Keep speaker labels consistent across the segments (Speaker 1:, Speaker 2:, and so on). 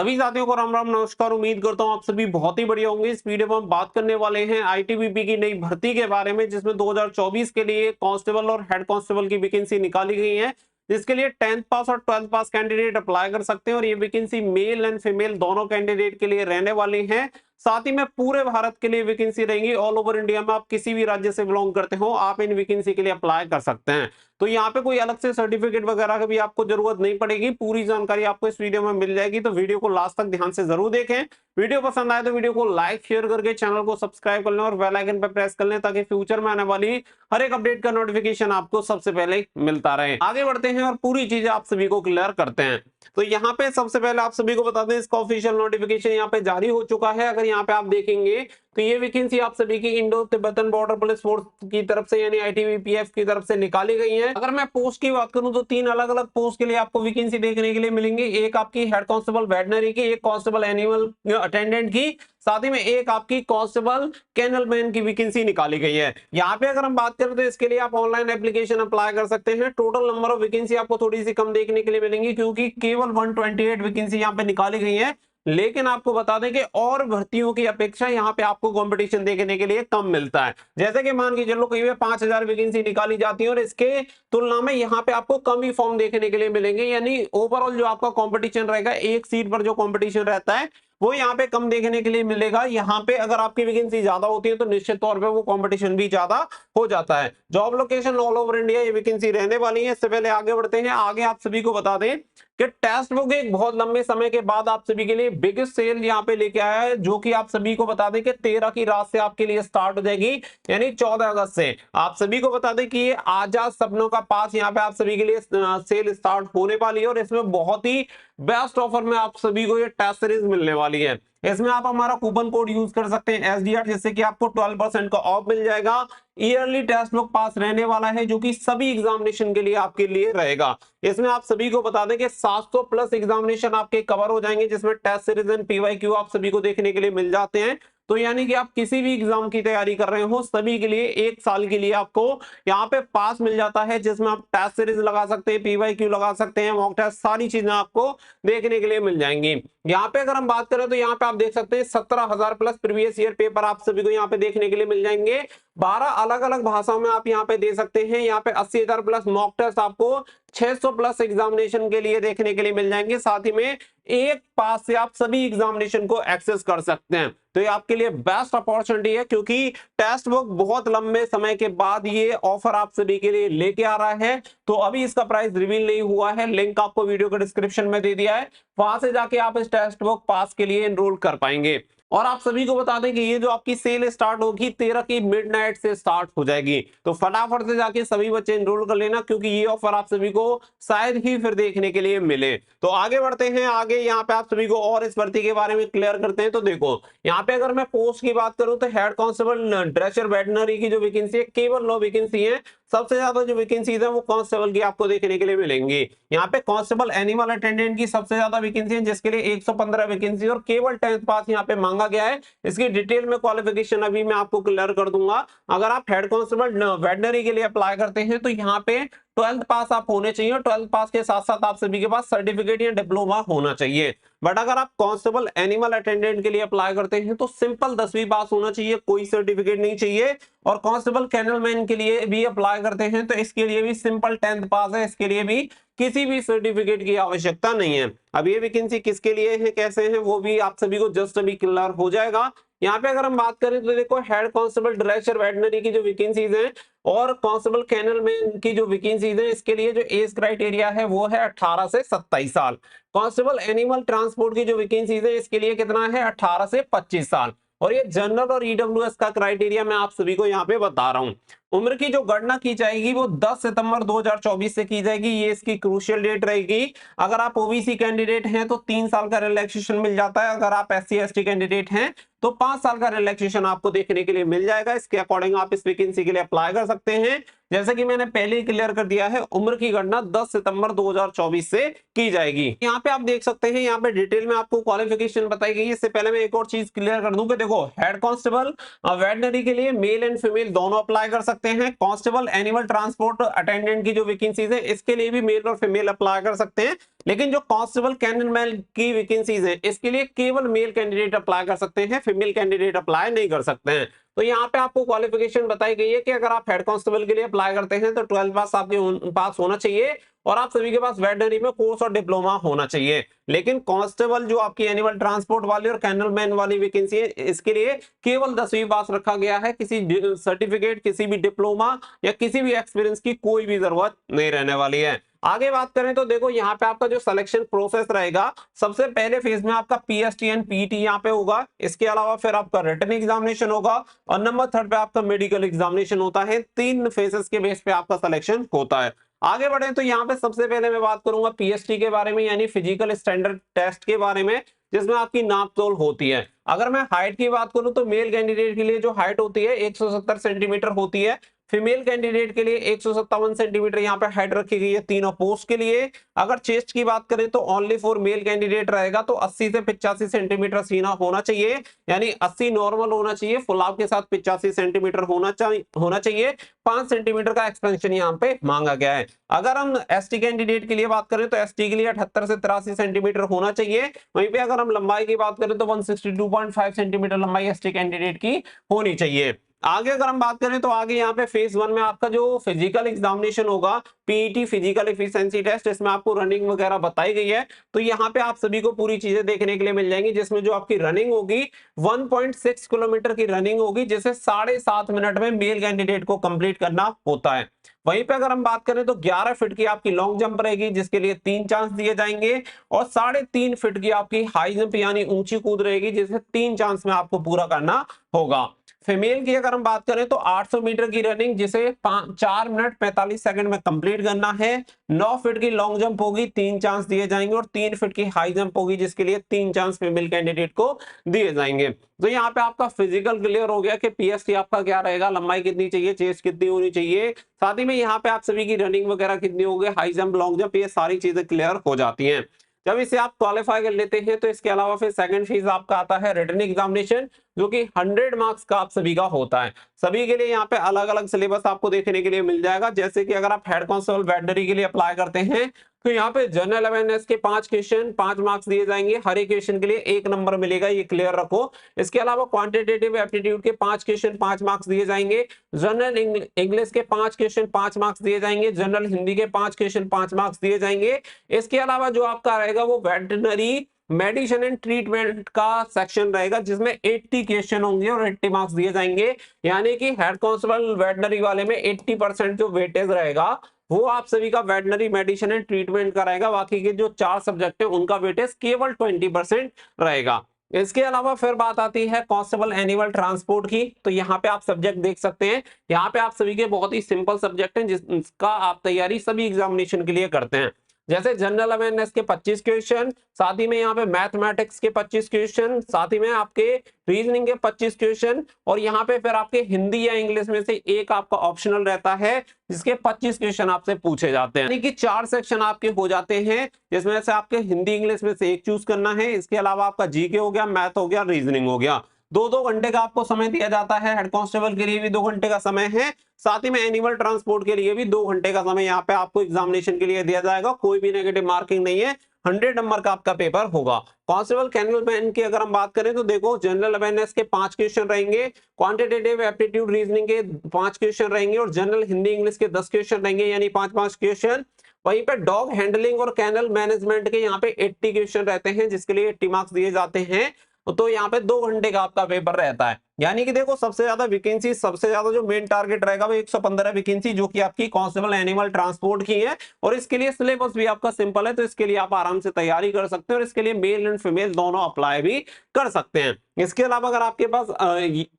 Speaker 1: सभी साथियों को राम राम नमस्कार। उम्मीद करता हूं आप सभी बहुत ही बढ़िया होंगे। इस वीडियो में हम बात करने वाले हैं आईटीबीपी की नई भर्ती के बारे में, जिसमें 2024 के लिए कांस्टेबल और हेड कांस्टेबल की वैकेंसी निकाली गई है, जिसके लिए 10th पास और 12th पास कैंडिडेट अप्लाई कर सकते हैं। और ये वैकेंसी मेल एंड फीमेल दोनों कैंडिडेट के लिए रहने वाली है। साथ ही में पूरे भारत के लिए वैकेंसी रहेंगी। ऑल ओवर इंडिया में आप किसी भी राज्य से बिलोंग करते हो, आप इन वैकेंसी के लिए अप्लाई कर सकते हैं। तो यहाँ पे कोई अलग से सर्टिफिकेट वगैरह की भी आपको जरूरत नहीं पड़ेगी। पूरी जानकारी आपको इस वीडियो में मिल जाएगी, तो वीडियो को लास्ट तक ध्यान से जरूर देखें। वीडियो पसंद आए तो वीडियो को लाइक शेयर करके चैनल को सब्सक्राइब कर लें और बेल आइकन पर प्रेस कर लें, ताकि फ्यूचर में आने वाली हर एक अपडेट का नोटिफिकेशन आपको सबसे पहले मिलता रहे। आगे बढ़ते हैं और पूरी चीजें आप सभी को क्लियर करते हैं। तो यहाँ पे सबसे पहले आप सभी को बता दें, इसका ऑफिशियल नोटिफिकेशन यहाँ पे जारी हो चुका है। अगर यहाँ पे आप देखेंगे तो ये वैकेंसी आप सभी की Indo Tibetan border police force की तरफ से यानी आईटीबीपीएफ की तरफ से निकाली गई है। अगर मैं पोस्ट की बात करूं तो 3 अलग अलग पोस्ट के लिए आपको वैकेंसी देखने के लिए मिलेंगी। एक आपकी हेड कांस्टेबल वेटनरी की, एक कांस्टेबल एनिमल अटेंडेंट की, साथ ही में एक आपकी कांस्टेबल कैनल मैन की वैकेंसी निकाली गई है। यहाँ पे अगर हम बात करें तो इसके लिए आप ऑनलाइन एप्लीकेशन अप्लाई कर सकते हैं। टोटल नंबर ऑफ वैकेंसी आपको थोड़ी सी कम देखने के लिए मिलेंगी, क्योंकि केवल 128 वैकेंसी यहाँ पे निकाली गई है। लेकिन आपको बता दें कि और भर्तियों की अपेक्षा यहाँ पे आपको कंपटीशन देखने के लिए कम मिलता है। जैसे कि मान के चलो कहीं पे 5000 वैकेंसी निकाली जाती है और इसके तुलना में यहाँ पे आपको कम ही फॉर्म देखने के लिए मिलेंगे। यानी ओवरऑल जो आपका कंपटीशन रहेगा, एक सीट पर जो कंपटीशन रहता है वो यहाँ पे कम देखने के लिए मिलेगा। यहाँ पे अगर आपकी वैकेंसी ज्यादा होती है तो निश्चित तौर पे वो कंपटीशन भी ज्यादा हो जाता है। Job location all over India ये वैकेंसी रहने वाली है। इससे पहले आगे बढ़ते हैं, आगे आप सभी को बता दें कि टेस्ट बुक एक बहुत लंबे समय के बाद आप सभी के लिए बिगेस्ट सेल यहाँ पे लेके आया है, जो कि आप सभी को बता दें कि 13 की रात से आपके लिए स्टार्ट हो जाएगी, यानी 14 अगस्त से। आप सभी को बता दें कि ये आजाद सपनों का पास यहाँ पे आप सभी के लिए सेल स्टार्ट होने वाली है। और इसमें बहुत ही बेस्ट ऑफर में आप सभी को ये टेस्ट सीरीज मिलने वाली है। इसमें आप हमारा कूपन कोड यूज कर सकते हैं SDR, जिससे कि आपको 12% का ऑफ मिल जाएगा। ईयरली टेस्ट बुक पास रहने वाला है, जो कि सभी एग्जामिनेशन के लिए आपके लिए रहेगा। इसमें आप सभी को बता दें कि 700 प्लस एग्जामिनेशन आपके कवर हो जाएंगे, जिसमें टेस्ट सीरीज एंड PYQ आप सभी को देखने के लिए मिल जाते हैं। तो यानी कि आप किसी भी एग्जाम की तैयारी कर रहे हो, सभी के लिए 1 साल के लिए आपको यहाँ पे पास मिल जाता है, जिसमें आप टेस्ट सीरीज लगा सकते हैं, PYQ लगा सकते हैं, मॉक टेस्ट, सारी चीजें आपको देखने के लिए मिल जाएंगी। यहाँ पे अगर हम बात करें तो यहाँ पे आप देख सकते हैं 17,000 प्लस प्रीवियस ईयर पेपर आप सभी को यहाँ पे देखने के लिए मिल जाएंगे। 12 अलग अलग भाषाओं में आप यहाँ पे दे सकते हैं। यहाँ पे 80,000 प्लस मॉक टेस्ट आपको 600 प्लस एग्जामिनेशन के लिए देखने के लिए मिल जाएंगे। साथ ही में एक पास से आप सभी एग्जामिनेशन को एक्सेस कर सकते हैं। तो ये आपके लिए बेस्ट अपॉर्चुनिटी है, क्योंकि टेस्ट बुक बहुत लंबे समय के बाद ये ऑफर आप सभी के लिए लेके आ रहा है। तो अभी इसका प्राइस रिवील नहीं हुआ है, लिंक आपको वीडियो के डिस्क्रिप्शन में दे दिया है, वहां से जाके आप इस टेस्ट बुक पास के लिए एनरोल कर पाएंगे। और आप सभी को बता दें कि ये जो आपकी सेल स्टार्ट होगी 13 की मिडनाइट से स्टार्ट हो जाएगी। तो फटाफट से जाके सभी बच्चे एनरोल कर लेना, क्योंकि ये ऑफर आप सभी को शायद ही फिर देखने के लिए मिले। तो आगे बढ़ते हैं, आगे यहाँ पे आप सभी को और इस भर्ती के बारे में क्लियर करते हैं। तो देखो यहाँ पे अगर मैं पोस्ट की बात करूं तो हेड कांस्टेबल ड्रेसर वेटनरी की जो वैकेंसी है, केवल 9 वैकेंसी है। सबसे ज्यादा जो वैकेंसीज है वो कांस्टेबल की आपको देखने के लिए मिलेंगी। यहाँ पे कांस्टेबल एनिमल अटेंडेंट की सबसे ज्यादा वैकेंसी है, जिसके लिए 115 वैकेंसी और केवल 10th पास यहाँ पे मांगा गया है। इसकी डिटेल में क्वालिफिकेशन अभी मैं आपको क्लियर कर दूंगा। अगर आप हेड कांस्टेबल वेटनरी के लिए अप्लाई करते हैं तो यहाँ पे 12th पास आप होने चाहिए, और 12th पास के साथ साथ आप सभी के पास सर्टिफिकेट या डिप्लोमा होना चाहिए। बट अगर आप कांस्टेबल एनिमल अटेंडेंट के लिए अप्लाई करते हैं तो सिंपल 10वीं पास होना चाहिए, कोई सर्टिफिकेट नहीं चाहिए। और कांस्टेबल कैनल मैन के लिए भी अप्लाई करते हैं तो इसके लिए भी सिंपल 10th पास है, इसके लिए भी किसी भी सर्टिफिकेट की आवश्यकता नहीं है। अब ये वैकेंसी किसके लिए है, कैसे है, वो भी आप सभी को जस्ट अभी क्लियर हो जाएगा। यहाँ पे अगर हम बात करें तो देखो हेड कांस्टेबल ड्रेसर वेटनरी की जो वैकेंसीज हैं और कांस्टेबल कैनल मैन की जो वैकेंसीज हैं, इसके लिए जो एज क्राइटेरिया है वो है 18 से 27 साल। कांस्टेबल एनिमल ट्रांसपोर्ट की जो वैकेंसीज है इसके लिए कितना है, 18 से 25 साल। और ये जनरल और ईडब्ल्यूएस का क्राइटेरिया मैं आप सभी को यहाँ पे बता रहा हूँ। उम्र की जो गणना की जाएगी वो 10 सितंबर 2024 से की जाएगी, ये इसकी क्रूशियल डेट रहेगी। अगर आप ओबीसी कैंडिडेट हैं तो 3 साल का रिलैक्सेशन मिल जाता है। अगर आप SC/ST कैंडिडेट हैं तो 5 साल का रिलैक्सेशन आपको देखने के लिए मिल जाएगा। इसके अकॉर्डिंग आप इस वैकेंसी के लिए अप्लाई कर सकते हैं। जैसे कि मैंने पहले ही क्लियर कर दिया है, उम्र की गणना 10 सितंबर 2024 से की जाएगी। यहाँ पे आप देख सकते हैं, यहाँ पे डिटेल में आपको क्वालिफिकेशन बताई गई है। इससे पहले मैं एक और चीज क्लियर कर दूं कि देखो, हेड कांस्टेबल वेटनरी के लिए मेल एंड फीमेल दोनों अप्लाई कर सकते हैं। कांस्टेबल एनिमल ट्रांसपोर्ट अटेंडेंट की जो वैकेंसीज है, इसके लिए भी मेल और फीमेल अप्लाई कर सकते हैं। लेकिन जो कांस्टेबल कैनन मैन की वैकेंसीज है, इसके लिए केवल मेल कैंडिडेट अप्लाई कर सकते हैं, फीमेल कैंडिडेट अप्लाई नहीं कर सकते हैं। तो यहाँ पे आपको क्वालिफिकेशन बताई गई है कि अगर आप हेड कांस्टेबल के लिए अप्लाई करते हैं तो 12th पास आपके पास होना चाहिए, और आप सभी के पास वेटनरी में कोर्स और डिप्लोमा होना चाहिए। लेकिन कांस्टेबल जो आपकी एनिमल ट्रांसपोर्ट वाली और कैनल मैन वाली वैकेंसी है, इसके लिए केवल 10वीं पास रखा गया है। किसी सर्टिफिकेट, किसी भी डिप्लोमा या किसी भी एक्सपीरियंस की कोई भी जरूरत नहीं रहने वाली है। आगे बात करें तो देखो, यहाँ पे आपका जो सिलेक्शन प्रोसेस रहेगा, सबसे पहले फेज में आपका पीएसटी एंड पीटी यहाँ पे होगा। इसके अलावा फिर आपका रिटन एग्जामिनेशन होगा, और नंबर 3 पे आपका मेडिकल एग्जामिनेशन होता है। 3 फेजेस के बेस पे आपका सिलेक्शन होता है। आगे बढ़े तो यहाँ पे सबसे पहले मैं बात करूंगा पीएसटी के बारे में, यानी फिजिकल स्टैंडर्ड टेस्ट के बारे में, जिसमें आपकी नाप तोल होती है। अगर मैं हाइट की बात करूं तो मेल कैंडिडेट के लिए जो हाइट होती है 170 सेंटीमीटर होती है। फीमेल कैंडिडेट के लिए 157 सेंटीमीटर यहाँ पे हाइट रखी गई है तीनों पोस्ट के लिए। अगर चेस्ट की बात करें तो ओनली फॉर मेल कैंडिडेट रहेगा, तो 80 से 85 सेंटीमीटर सीना होना चाहिए, यानी 80 नॉर्मल होना चाहिए, फुलाव के साथ 85 सेंटीमीटर होना चाहिए। 5 सेंटीमीटर का एक्सपेंशन यहाँ पे मांगा गया है। अगर हम एसटी कैंडिडेट के लिए बात करें तो एसटी के लिए 78 से 83 सेंटीमीटर होना चाहिए। वहीं पे अगर हम लंबाई की बात करें तो 162.5 सेंटीमीटर लंबाई एसटी कैंडिडेट की होनी चाहिए। आगे अगर हम बात करें तो आगे यहाँ पे फेज 1 में आपका जो फिजिकल एग्जामिनेशन होगा, पीईटी फिजिकल एफिशिएंसी टेस्ट, इसमें आपको रनिंग वगैरह बताई गई है। तो यहाँ पे आप सभी को पूरी चीजें देखने के लिए मिल जाएंगी, जिसमें जो आपकी रनिंग होगी 1.6 किलोमीटर की रनिंग होगी, जिसे 7.5 मिनट में मेल कैंडिडेट को कंप्लीट करना होता है। वहीं पे अगर हम बात करें तो 11 फीट की आपकी लॉन्ग जंप रहेगी, जिसके लिए 3 चांस दिए जाएंगे, और 3.5 फीट की आपकी हाई जंप यानी ऊंची कूद रहेगी, जिसे 3 चांस में आपको पूरा करना होगा। फीमेल की अगर हम बात करें तो 800 मीटर की रनिंग, जिसे 4 मिनट 45 सेकंड में कंप्लीट करना है। 9 फीट की लॉन्ग जंप होगी, 3 चांस दिए जाएंगे, और 3 फीट की हाई जंप होगी, जिसके लिए 3 चांस फीमेल कैंडिडेट को दिए जाएंगे। तो यहाँ पे आपका फिजिकल क्लियर हो गया कि पीएसटी आपका क्या रहेगा, लंबाई कितनी चाहिए, चेस्ट कितनी होनी चाहिए, साथ ही में यहाँ पे आप सभी की रनिंग वगैरह कितनी होगी, हाई जंप, लॉन्ग जंप, ये सारी चीजें क्लियर हो जाती हैं। जब इसे आप क्वालिफाई कर लेते हैं तो इसके अलावा फिर सेकंड फेज आपका आता है रिटन एग्जामिनेशन, जो कि 100 मार्क्स का आप सभी का होता है। सभी के लिए यहाँ पे अलग अलग सिलेबस आपको देखने के लिए मिल जाएगा। जैसे कि अगर आप हेड कांस्टेबल वेटनरी के लिए अप्लाई करते हैं तो यहाँ पे जनरल अवेयरनेस के 5 क्वेश्चन 5 मार्क्स दिए जाएंगे, हर एक क्वेश्चन के लिए 1 नंबर मिलेगा, ये क्लियर रखो। इसके अलावा क्वांटिटेटिव एप्टीट्यूड के 5 क्वेश्चन 5 मार्क्स दिए जाएंगे, जनरल इंग्लिश के 5 क्वेश्चन 5 मार्क्स दिए जाएंगे, जनरल हिंदी के 5 क्वेश्चन 5 मार्क्स दिए जाएंगे। इसके अलावा जो आपका रहेगा वो वेटनरी मेडिसिन एंड ट्रीटमेंट का सेक्शन रहेगा, जिसमें 80 क्वेश्चन होंगे और 80 मार्क्स दिए जाएंगे। यानी कि हेड कांस्टेबल वेटनरी वाले में 80% जो वेटेज रहेगा वो आप सभी का वेटनरी मेडिसिन एंड ट्रीटमेंट का रहेगा। बाकी के जो 4 सब्जेक्ट है उनका वेटेज केवल 20% रहेगा। इसके अलावा फिर बात आती है कांस्टेबल एनिमल ट्रांसपोर्ट की। तो यहाँ पे आप सब्जेक्ट देख सकते हैं, यहाँ पे आप सभी के बहुत ही सिंपल सब्जेक्ट हैं, जिसका आप तैयारी सभी एग्जामिनेशन के लिए करते हैं। जैसे जनरल अवेयरनेस के 25 क्वेश्चन, साथ ही में यहाँ पे मैथमेटिक्स के 25 क्वेश्चन, साथ ही में आपके रीजनिंग के 25 क्वेश्चन, और यहाँ पे फिर आपके हिंदी या इंग्लिश में से एक आपका ऑप्शनल रहता है, जिसके 25 क्वेश्चन आपसे पूछे जाते हैं। यानी कि 4 सेक्शन आपके हो जाते हैं, जिसमें से आपके हिंदी इंग्लिश में से एक चूज करना है। इसके अलावा आपका जीके हो गया, मैथ हो गया, रीजनिंग हो गया। 2-2 घंटे का आपको समय दिया जाता है। हेड कांस्टेबल के लिए भी 2 घंटे का समय है, साथ ही में एनिमल ट्रांसपोर्ट के लिए भी 2 घंटे का समय यहाँ पे आपको एग्जामिनेशन के लिए दिया जाएगा। कोई भी नेगेटिव मार्किंग नहीं है, 100 नंबर का आपका पेपर होगा। कांस्टेबल कैनल मैन की अगर हम बात करें तो देखो, जनरल अवेयरनेस के 5 क्वेश्चन रहेंगे, क्वांटिटेटिव एप्टीट्यूड रीजनिंग के 5 क्वेश्चन रहेंगे, और जनरल हिंदी इंग्लिश के 10 क्वेश्चन रहेंगे, यानी 5-5 क्वेश्चन। वहीं पे डॉग हैंडलिंग और कैनल मैनेजमेंट के यहाँ पे 80 क्वेश्चन रहते हैं, जिसके लिए 80 मार्क्स दिए जाते हैं। तो यहाँ पे 2 घंटे का आपका पेपर रहता है। यानी कि देखो, सबसे ज्यादा वैकेंसी, सबसे ज्यादा जो मेन टारगेट रहेगा वो 115 वैकेंसी, जो कि आपकी कांस्टेबल एनिमल ट्रांसपोर्ट की है। और इसके लिए सिलेबस भी आपका सिंपल है, तो इसके लिए आप आराम से तैयारी कर सकते हैं, और इसके लिए मेल एंड फीमेल दोनों अप्लाई भी कर सकते हैं। इसके अलावा अगर आपके पास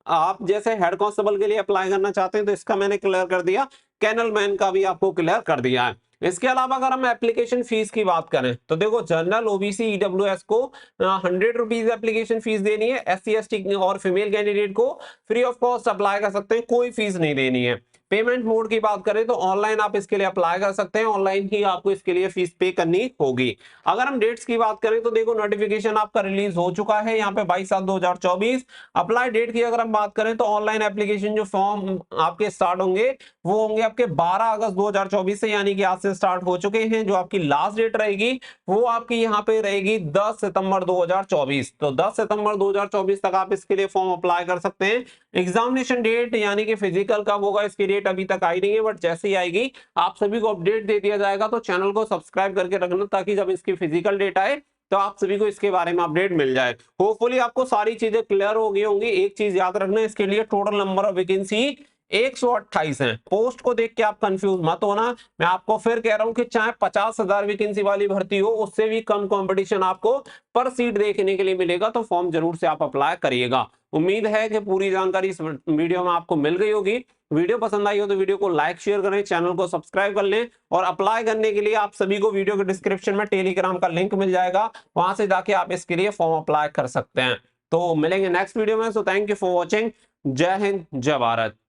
Speaker 1: आप जैसे हेड कांस्टेबल के लिए अप्लाई करना चाहते हैं तो इसका मैंने क्लियर कर दिया, कैनल मैन का भी आपको क्लियर कर दिया है। इसके अलावा अगर हम एप्लीकेशन फीस की बात करें तो देखो, जनरल ओबीसी ईडब्ल्यूएस को 100 रुपीज एप्लीकेशन फीस देनी है, एससी एसटी और फीमेल कैंडिडेट को फ्री ऑफ कॉस्ट अप्लाई कर सकते हैं, कोई फीस नहीं देनी है। पेमेंट मोड की बात करें तो ऑनलाइन आप इसके लिए अप्लाई कर सकते हैं, ऑनलाइन ही आपको इसके लिए फीस पे करनी होगी। अगर हम डेट्स की बात करें तो देखो नोटिफिकेशन आपका रिलीज हो चुका है यहाँ पे 22/7/2024। अप्लाई डेट की अगर हम बात करें तो ऑनलाइन एप्लीकेशन जो फॉर्म आपके स्टार्ट होंगे वो होंगे आपके 12 अगस्त 2024 से, यानी कि आज से स्टार्ट हो चुके हैं। जो आपकी लास्ट डेट रहेगी वो आपकी यहाँ पे रहेगी 10 सितंबर 2024। तो 10 सितंबर 2024 तक आप इसके लिए फॉर्म अप्लाई कर सकते हैं। एग्जामिनेशन डेट यानी कि फिजिकल कब होगा इसकी डेट अभी तक आई नहीं है, बट जैसे ही आएगी आप सभी को अपडेट दे दिया जाएगा। तो चैनल को सब्सक्राइब करके रखना ताकि जब इसकी फिजिकल डेट आए तो आप सभी को इसके बारे में अपडेट मिल जाए। होपफुली आपको सारी चीजें क्लियर हो गई होंगी। एक चीज याद रखना, इसके लिए टोटल नंबर ऑफ वैकेंसी 128 है। पोस्ट को देख के आप कंफ्यूज मत होना। मैं आपको फिर कह रहा हूं कि चाहे 50,000 वैकेंसी वाली भर्ती हो, उससे भी कम कंपटीशन आपको पर सीट देखने के लिए मिलेगा। तो फॉर्म जरूर से आप अप्लाई करिएगा। उम्मीद है कि पूरी जानकारी इस वीडियो में आपको मिल गई होगी। वीडियो पसंद आई हो तो वीडियो को लाइक शेयर करें, चैनल को सब्सक्राइब कर लें। और अप्लाई करने के लिए आप सभी को वीडियो के डिस्क्रिप्शन में टेलीग्राम का लिंक मिल जाएगा, वहां से जाके आप इसके लिए फॉर्म अप्लाई कर सकते हैं। तो मिलेंगे नेक्स्ट वीडियो में। So thank you for watching. जय हिंद, जय भारत।